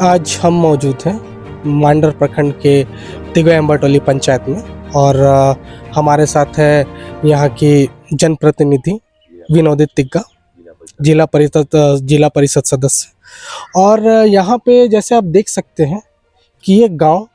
आज हम मौजूद हैं मांडर प्रखंड के तिगोय अम्बाटोली पंचायत में और हमारे साथ है यहाँ की जनप्रतिनिधि विनोदित तिग्गा, जिला परिषद सदस्य। और यहाँ पे जैसे आप देख सकते हैं कि ये गांव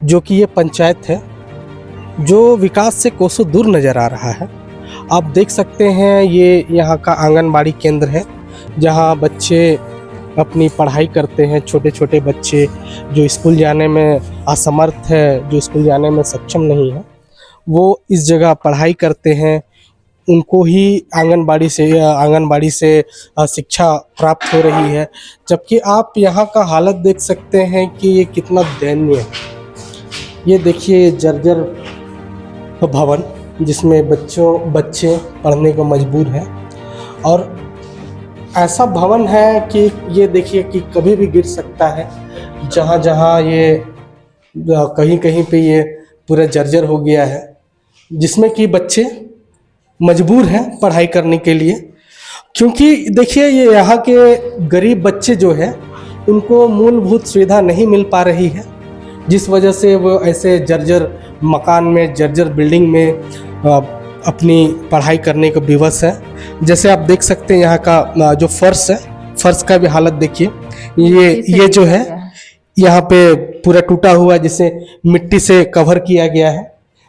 जो कि ये पंचायत है जो विकास से कोसों दूर नज़र आ रहा है। आप देख सकते हैं ये यहाँ का आंगनबाड़ी केंद्र है जहाँ बच्चे अपनी पढ़ाई करते हैं। छोटे छोटे बच्चे जो स्कूल जाने में असमर्थ है, जो स्कूल जाने में सक्षम नहीं है, वो इस जगह पढ़ाई करते हैं। उनको ही आंगनबाड़ी से शिक्षा प्राप्त हो रही है। जबकि आप यहाँ का हालत देख सकते हैं कि ये कितना दयनीय है। ये देखिए जर्जर भवन जिसमें बच्चे पढ़ने को मजबूर हैं और ऐसा भवन है कि ये देखिए कि कभी भी गिर सकता है। जहाँ जहाँ ये कहीं कहीं पे ये पूरा जर्जर हो गया है, जिसमें कि बच्चे मजबूर हैं पढ़ाई करने के लिए। क्योंकि देखिए ये यहाँ के गरीब बच्चे जो है उनको मूलभूत सुविधा नहीं मिल पा रही है, जिस वजह से वो ऐसे जर्जर मकान में, जर्जर बिल्डिंग में अपनी पढ़ाई करने को विवश है। जैसे आप देख सकते हैं यहाँ का जो फर्श है, फर्श का भी हालत देखिए। ये जो है यहाँ पे पूरा टूटा हुआ, जिसे मिट्टी से कवर किया गया है।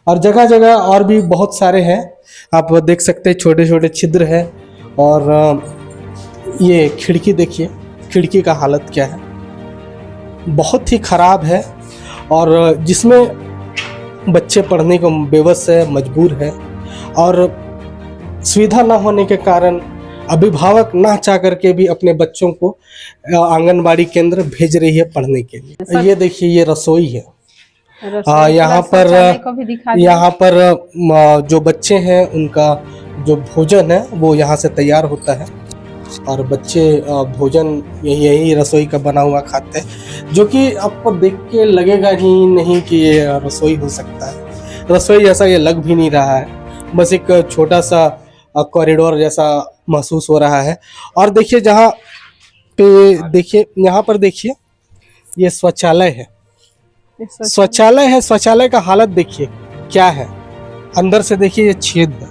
और जगह जगह और भी बहुत सारे हैं, आप देख सकते हैं छोटे छोटे छिद्र है। और ये खिड़की देखिए, खिड़की का हालत क्या है, बहुत ही ख़राब है। और जिसमें बच्चे पढ़ने को बेबस है, मजबूर है। और सुविधा ना होने के कारण अभिभावक ना चाह करके भी अपने बच्चों को आंगनबाड़ी केंद्र भेज रही है पढ़ने के लिए। ये देखिए ये रसोई है। यहाँ पर जो बच्चे हैं उनका जो भोजन है वो यहाँ से तैयार होता है और बच्चे भोजन यही रसोई का बना हुआ खाते हैं, जो कि आपको देख के लगेगा ही नहीं कि ये रसोई हो सकता है। रसोई जैसा ये लग भी नहीं रहा है, बस एक छोटा सा कॉरिडोर जैसा महसूस हो रहा है। और देखिए जहाँ पे देखिए, यहाँ पर देखिए ये शौचालय है। शौचालय का हालत देखिए क्या है। अंदर से देखिए ये छेद है,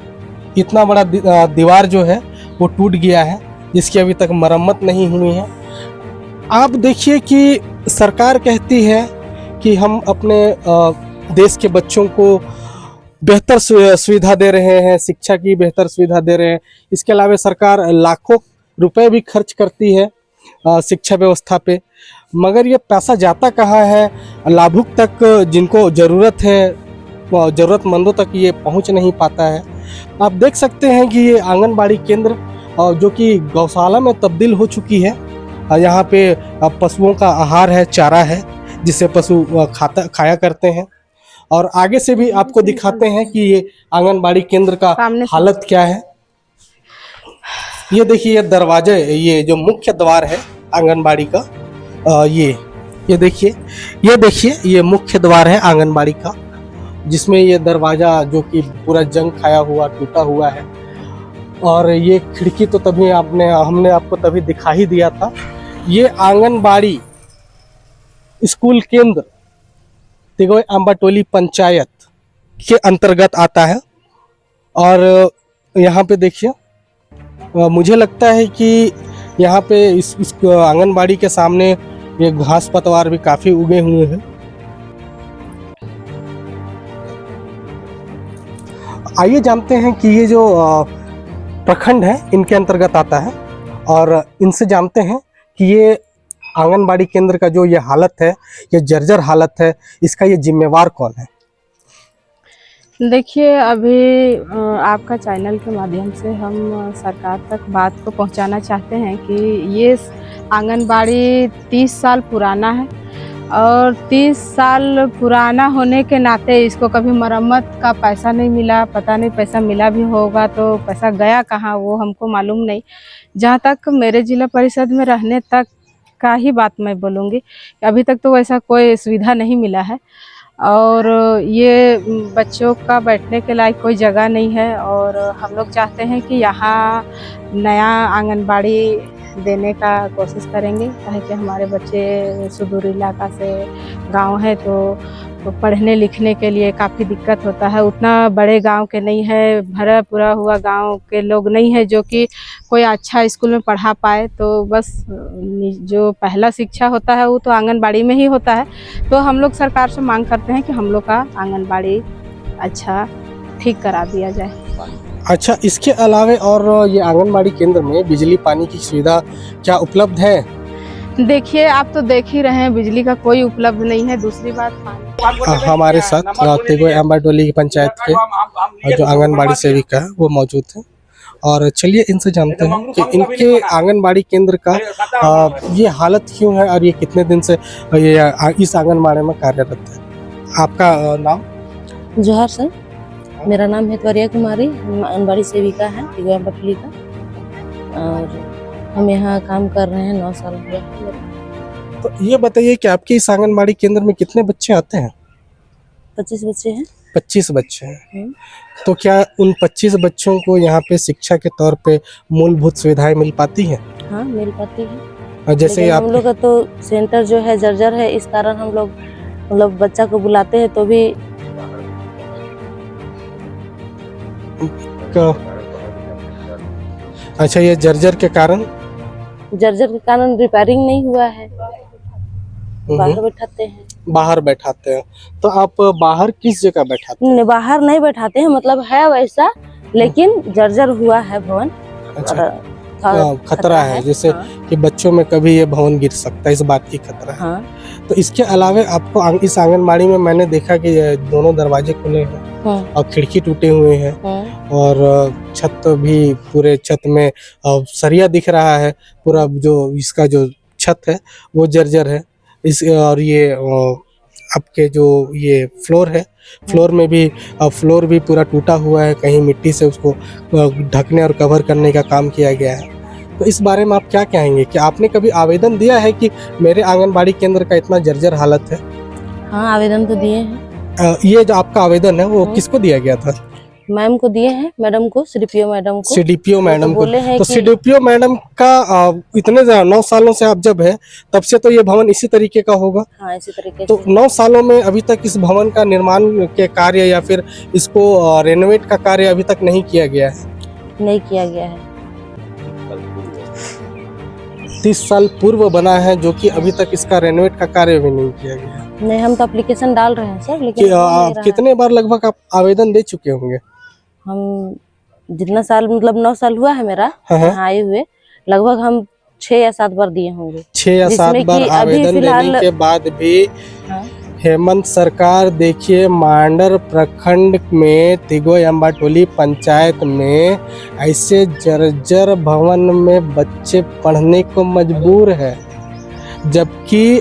इतना बड़ा दीवार जो है वो टूट गया है, जिसकी अभी तक मरम्मत नहीं हुई है। आप देखिए कि सरकार कहती है कि हम अपने देश के बच्चों को बेहतर सुविधा दे रहे हैं, शिक्षा की बेहतर सुविधा दे रहे हैं। इसके अलावा सरकार लाखों रुपए भी खर्च करती है शिक्षा व्यवस्था पे, मगर ये पैसा जाता कहाँ है? लाभुक तक, जिनको ज़रूरत है, ज़रूरतमंदों तक ये पहुंच नहीं पाता है। आप देख सकते हैं कि ये आंगनबाड़ी केंद्र जो कि गौशाला में तब्दील हो चुकी है। यहाँ पे पशुओं का आहार है, चारा है, जिसे पशु खाया करते हैं। और आगे से भी आपको दिखाते हैं कि ये आंगनबाड़ी केंद्र का हालत क्या है। ये देखिए ये दरवाजे, ये जो मुख्य द्वार है आंगनबाड़ी का, ये देखिए ये मुख्य द्वार है आंगनबाड़ी का, जिसमें ये दरवाजा जो कि पूरा जंग खाया हुआ, टूटा हुआ है। और ये खिड़की तो हमने आपको तभी दिखा ही दिया था। ये आंगनबाड़ी स्कूल केंद्र तिगोय अम्बाटोली पंचायत के अंतर्गत आता है। और यहाँ पे देखिए, मुझे लगता है कि यहाँ पे इस आंगनबाड़ी के सामने ये घास पतवार भी काफ़ी उगे हुए हैं। आइए जानते हैं कि ये जो प्रखंड है इनके अंतर्गत आता है, और इनसे जानते हैं कि ये आंगनबाड़ी केंद्र का जो ये हालत है, ये जर्जर हालत है, इसका ये जिम्मेवार कौन है? देखिए, अभी आपका चैनल के माध्यम से हम सरकार तक बात को पहुंचाना चाहते हैं कि ये आंगनबाड़ी 30 साल पुराना है और 30 साल पुराना होने के नाते इसको कभी मरम्मत का पैसा नहीं मिला। पता नहीं पैसा मिला भी होगा तो पैसा गया कहाँ, वो हमको मालूम नहीं। जहाँ तक मेरे जिला परिषद में रहने तक का ही बात मैं बोलूँगी, अभी तक तो वैसा कोई सुविधा नहीं मिला है। और ये बच्चों का बैठने के लायक कोई जगह नहीं है। और हम लोग चाहते हैं कि यहाँ नया आंगनबाड़ी देने का कोशिश करेंगे, ताकि हमारे बच्चे सुदूर इलाका से गांव है तो पढ़ने लिखने के लिए काफ़ी दिक्कत होता है। उतना बड़े गांव के नहीं है, भरा पूरा हुआ गांव के लोग नहीं है जो कि कोई अच्छा स्कूल में पढ़ा पाए। तो बस जो पहला शिक्षा होता है वो तो आंगनबाड़ी में ही होता है। तो हम लोग सरकार से मांग करते हैं कि हम लोग का आंगनबाड़ी अच्छा ठीक करा दिया जाए। अच्छा, इसके अलावे और ये आंगनबाड़ी केंद्र में बिजली पानी की सुविधा क्या उपलब्ध है? देखिए, आप तो देख ही रहे हैं, बिजली का कोई उपलब्ध नहीं है। दूसरी बात पानी। हमारे साथ तिगो एम्बाटोली की पंचायत के जो आंगनबाड़ी सेविका है वो मौजूद है, और चलिए इनसे जानते हैं कि इनके आंगनबाड़ी केंद्र का ये हालत क्यों है और ये कितने दिन से ये इस आंगनबाड़ी में कार्यरत है। आपका नाम? जोहार सर, मेरा नाम है त्वरिया कुमारी, हम आंगनबाड़ी सेविका हैं तिगो एम्बाटोली का, और हम यहाँ काम कर रहे हैं 9 साल हो गया है मेरा। तो ये बताइए कि आपके इस आंगनबाड़ी केंद्र में कितने बच्चे आते हैं? 25 बच्चे हैं। 25 बच्चे हैं। तो क्या उन 25 बच्चों को यहाँ पे शिक्षा के तौर पे मूलभूत सुविधाएं मिल पाती हैं? हाँ, मिल पाती है। और जैसे हम लोग का तो सेंटर जो है जर्जर है, इस कारण हम लोग मतलब बच्चा को बुलाते हैं तो भी अच्छा, ये जर्जर के कारण रिपेयरिंग नहीं हुआ है, बाहर बैठाते हैं। बाहर बैठाते हैं। तो आप बाहर किस जगह बैठाते हैं? बाहर नहीं बैठाते हैं, मतलब है वैसा, लेकिन जर्जर हुआ है भवन। अच्छा, खतरा है जैसे कि बच्चों में कभी ये भवन गिर सकता है, इस बात की खतरा है। हाँ। तो इसके अलावा आपको इस आंगनबाड़ी में मैंने देखा कि दोनों दरवाजे खुले हैं और खिड़की टूटे हुए हैं, और छत भी, पूरे छत में सरिया दिख रहा है, पूरा जो इसका जो छत है वो जर्जर है। और ये आपके जो ये फ्लोर है, फ्लोर में भी फ्लोर भी पूरा टूटा हुआ है, कहीं मिट्टी से उसको ढकने और कवर करने का काम किया गया है। तो इस बारे में आप क्या कहेंगे कि आपने कभी आवेदन दिया है कि मेरे आंगनबाड़ी केंद्र का इतना जर्जर हालत है? हाँ, आवेदन तो दिए हैं। ये जो आपका आवेदन है वो किसको दिया गया था? मैम को दिए हैं, मैडम को, सीडीपीओ मैडम को। सीडीपीओ मैडम को। तो कि सीडीपीओ मैडम का इतने 9 सालों से आप जब है तब से तो ये भवन इसी तरीके का होगा। हाँ, इसी तरीके तो से। 9 सालों में अभी तक इस भवन का निर्माण के कार्य या फिर इसको रेनोवेट का कार्य अभी तक नहीं किया गया है? नहीं किया गया है। 30 साल पूर्व बना है, जो कि अभी तक इसका रेनोवेट का कार्य भी नहीं किया गया। नहीं, हम तो एप्लीकेशन डाल रहे हैं सर, लेकिन कितने बार लगभग आप आवेदन दे चुके होंगे? हम जितना साल, मतलब 9 साल हुआ है मेरा यहाँ आए हुए, लगभग हम 6 या 7 बार दिए होंगे। 6 या 7 बार आवेदन देने के बाद भी हेमंत सरकार देखिए मांडर प्रखंड में तिगो एम्बाटोली पंचायत में ऐसे जर्जर भवन में बच्चे पढ़ने को मजबूर है। जबकि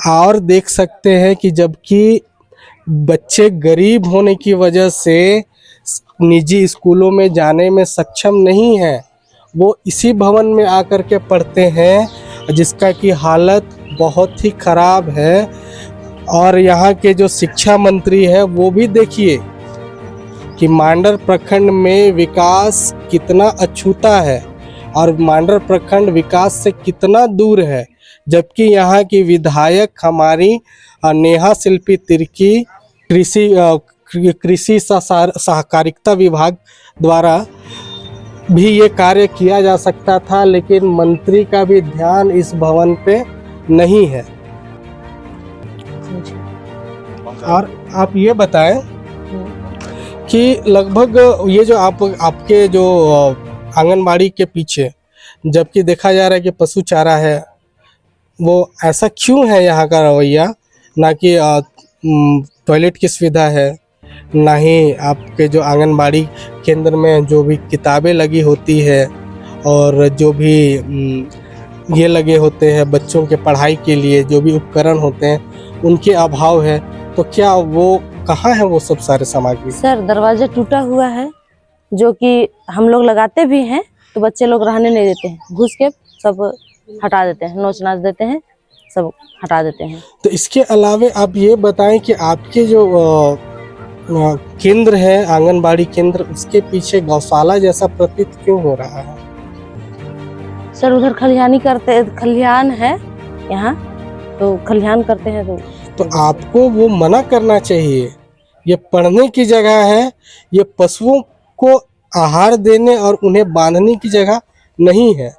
और देख सकते हैं कि जबकि बच्चे गरीब होने की वजह से निजी स्कूलों में जाने में सक्षम नहीं है, वो इसी भवन में आकर के पढ़ते हैं, जिसका की हालत बहुत ही खराब है। और यहाँ के जो शिक्षा मंत्री है वो भी देखिए कि मांडर प्रखंड में विकास कितना अछूता है और मांडर प्रखंड विकास से कितना दूर है। जबकि यहाँ की विधायक हमारी नेहा शिल्पी तिर्की कृषि सहकारिता विभाग द्वारा भी ये कार्य किया जा सकता था, लेकिन मंत्री का भी ध्यान इस भवन पे नहीं है। और आप ये बताएं कि लगभग ये जो आपके जो आंगनबाड़ी के पीछे जबकि देखा जा रहा है कि पशु चारा है, वो ऐसा क्यों है यहाँ का रवैया? ना कि टॉयलेट की सुविधा है, ना ही आपके जो आंगनबाड़ी केंद्र में जो भी किताबें लगी होती है और जो भी ये लगे होते हैं बच्चों के पढ़ाई के लिए जो भी उपकरण होते हैं उनके अभाव है। तो क्या वो कहाँ है वो सब सारे सामग्री? सर, दरवाजा टूटा हुआ है, जो कि हम लोग लगाते भी हैं तो बच्चे लोग रहने नहीं देते हैं, घुस के सब हटा देते हैं, नोच नाच देते हैं, सब हटा देते हैं। तो इसके अलावा आप ये बताएं कि आपके जो केंद्र है आंगनबाड़ी केंद्र, उसके पीछे गौशाला जैसा प्रतीत क्यों हो रहा है? सर उधर खलिहान है यहाँ, तो खलिहान करते हैं तो आपको वो मना करना चाहिए। ये पढ़ने की जगह है, ये पशुओं को आहार देने और उन्हें बांधने की जगह नहीं है।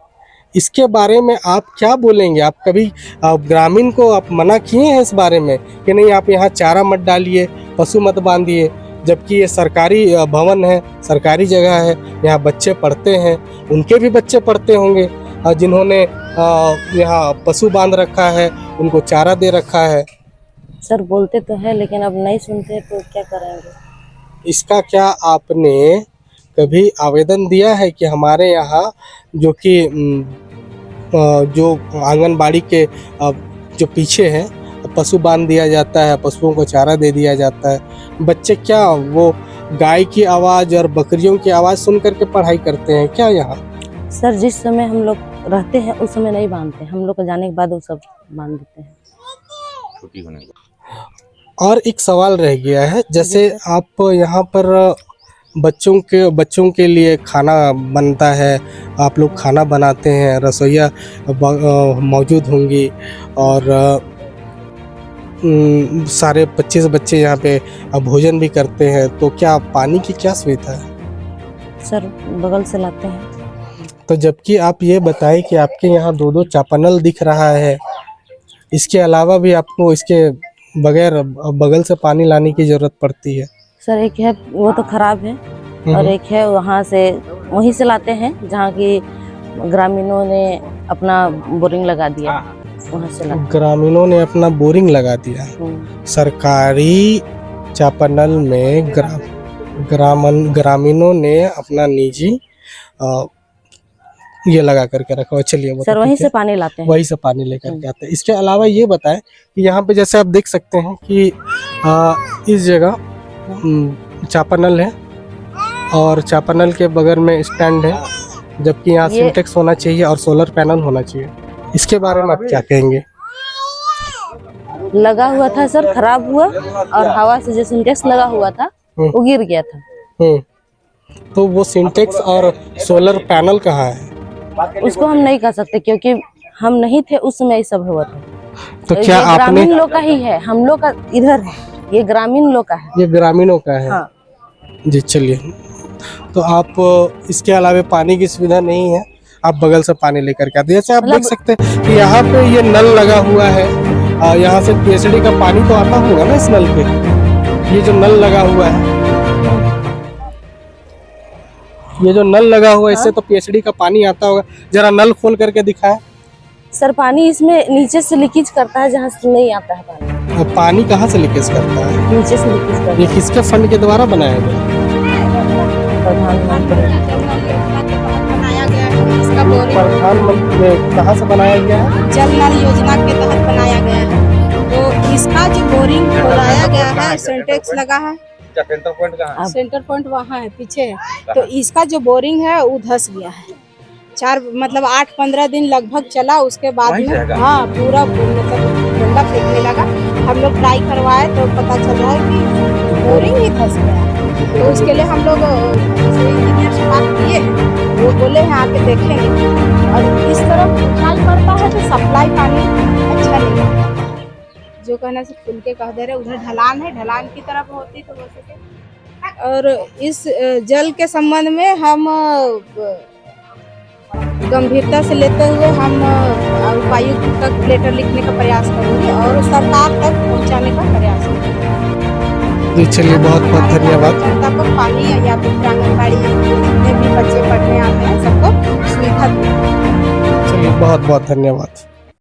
इसके बारे में आप क्या बोलेंगे? आप कभी ग्रामीण को आप मना किए हैं इस बारे में कि नहीं आप यहाँ चारा मत डालिए, पशु मत बांधिए, जबकि ये सरकारी भवन है, सरकारी जगह है, यहाँ बच्चे पढ़ते हैं, उनके भी बच्चे पढ़ते होंगे जिन्होंने यहाँ पशु बांध रखा है, उनको चारा दे रखा है। सर बोलते तो है लेकिन अब नहीं सुनते तो क्या करेंगे। इसका क्या आपने कभी आवेदन दिया है कि हमारे यहाँ जो कि जो आंगनबाड़ी के जो पीछे है पशु बांध दिया जाता है, पशुओं को चारा दे दिया जाता है, बच्चे क्या वो गाय की आवाज़ और बकरियों की आवाज़ सुन करके पढ़ाई करते हैं क्या यहाँ? सर जिस समय हम लोग रहते हैं उस समय नहीं बांधते, हम लोग को जाने के बाद वो सब बांध देते हैं छुट्टी होने के बाद। और एक सवाल रह गया है, जैसे आप यहाँ पर बच्चों के लिए खाना बनता है, आप लोग खाना बनाते हैं, रसोइया मौजूद होंगी और सारे 25 बच्चे यहाँ पे भोजन भी करते हैं, तो क्या पानी की क्या सुविधा है? सर बगल से लाते हैं। तो जबकि आप ये बताएं कि आपके यहाँ 2-2 चापानल दिख रहा है, इसके अलावा भी आपको इसके बगैर बगल से पानी लाने की ज़रूरत पड़ती है। सर एक है वो तो खराब है और एक है वहाँ से वहीं से लाते हैं जहाँ की ग्रामीणों ने अपना बोरिंग लगा दिया, वहाँ से लाते हैं। ग्रामीणों ने अपना बोरिंग लगा दिया। सरकारी चापानल में ग्रामीणों ने अपना निजी ये लगा करके रखा हुआ। चलिए वो सर तो वहीं ठीक से है, पानी लाते हैं। वहीं से पानी लेकर के आते हैं। इसके अलावा ये बताएं कि यहाँ पे जैसे आप देख सकते हैं कि इस जगह चापानल है और चापानल के बगल में स्टैंड है, जबकि यहाँ सिंटेक्स होना चाहिए और सोलर पैनल होना चाहिए। इसके बारे में आप क्या कहेंगे? लगा हुआ था सर, खराब हुआ और हवा से जो सिंटेक्स लगा हुआ था वो गिर गया था। तो वो सिंटेक्स और सोलर पैनल कहाँ है? उसको हम नहीं कह सकते क्योंकि हम नहीं थे उस समय ये सब हुआ था। तो क्या ये आपने ग्रामीण लोग का ही है, हम लोग का इधर है, ये ग्रामीण लोग का है। ये ग्रामीणों का है। हाँ। जी चलिए, तो आप इसके अलावा पानी की सुविधा नहीं है, आप बगल से पानी लेकर के आते हैं। जैसे आप देख सकते हैं कि यहाँ पे ये नल लगा हुआ है, यहाँ से पीएचडी का पानी तो आता होगा ना इस नल पे। ये जो नल लगा हुआ है, ये जो नल लगा हुआ है इससे तो पीएचडी का पानी आता होगा। जरा नल खोल करके दिखाएं। सर पानी इसमें नीचे से लीकेज करता है, जहाँ से नहीं आता है पानी। और पानी कहाँ से लीकेज करता है? नीचे से लीकेज करता ये किसके फंड के द्वारा बनाया गया? है। बनाया गया है इसका बोरिंग प्रधानमंत्री कहाँ से बनाया गया है? जल नल योजना के तहत बनाया गया है। तो इसका जो बोरिंग खोदाया गया है, सिंटेक्स लगा है, सेंटर पॉइंट कहाँ है? सेंटर पॉइंट वहाँ है पीछे है। तो इसका जो बोरिंग है वो धंस गया है। 8-15 दिन लगभग चला, उसके बाद में हाँ पूरा मतलब गंदा फेंकने लगा। हम लोग ट्राई करवाए तो पता चल रहा है कि बोरिंग ही धंस गया है। तो उसके लिए हम लोग इंजीनियर से बात किए, वो बोले हैं आके देखेंगे। और इस तरफ ऊंचाई पड़ता है तो सप्लाई पानी अच्छा नहीं है, जो कहना से खुल के कह दे रहे। उधर ढलान है, ढलान की तरफ होती तो हो सके। और इस जल के संबंध में हम गंभीरता से लेते हुए हम उपायुक्त तक लेटर लिखने का प्रयास करेंगे और सरकार तक पहुंचाने का प्रयास करेंगे। जी चलिए, बहुत बहुत धन्यवाद। जनता को पानी या फिर आंगनबाड़ी जितने भी बच्चे पढ़ने आते हैं सबको सुविधा। चलिए, बहुत बहुत धन्यवाद।